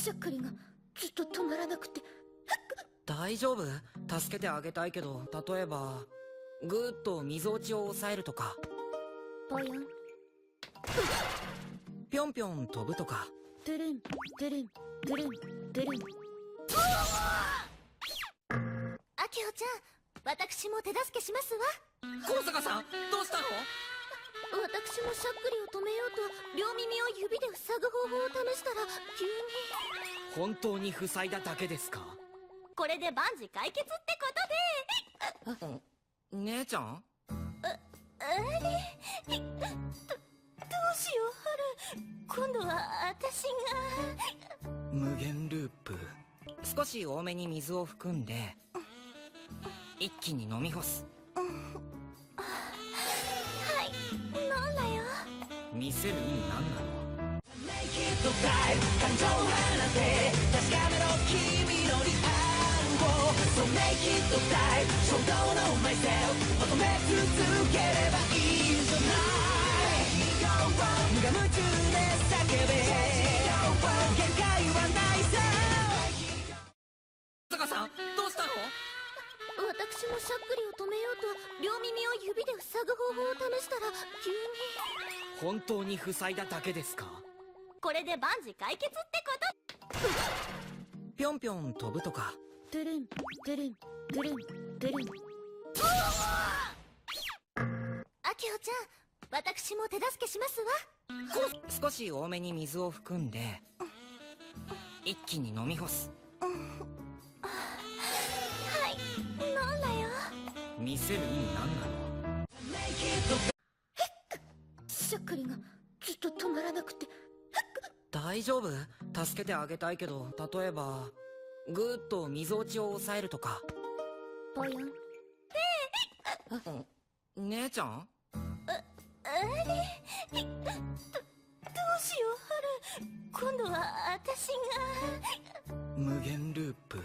しゃっくりがずっと止まらなくて。大丈夫？助けてあげたいけど、例えばぐーっとみぞおちを抑えるとか、ぽよん。ぴょんぴょん飛ぶとか。トゥルントゥルントゥルントゥルン。あきほちゃん、私も手助けしますわ。高坂さん、どうしたの？私もしゃっくりを止めようと両耳を指で塞ぐ方法を試したら急に。本当に塞いだだけですか？これで万事解決ってことで。姉ちゃん？あれ、どうしよう、ハル。今度は私が。無限ループ。少し多めに水を含んで一気に飲み干す。はい、飲んだよ。見せる意味何なの？感情を放て確かめろ君のリアルを So make it time 衝動の myself 求め続ければいいんじゃない無我夢中で叫べ限界はないさ。高坂さん、どうしたの？私もしゃっくりを止めようと両耳を指で塞ぐ方法を試したら急に。本当に塞いだだけですか？これで万事解決ってこと。ぴょんぴょん飛ぶとか。トゥルントゥルントゥルントゥルン。あきほちゃん、私も手助けしますわ。少し多めに水を含んで一気に飲み干す。はい、飲んだよ。見せる意味何なの？しゃっくりがずっと止まらなくて。大丈夫？助けてあげたいけど、例えばぐーっとみぞおちを抑えるとか。ぽよん。姉ちゃん？あれ、どうしよう、ハル。今度は私が。無限ループ。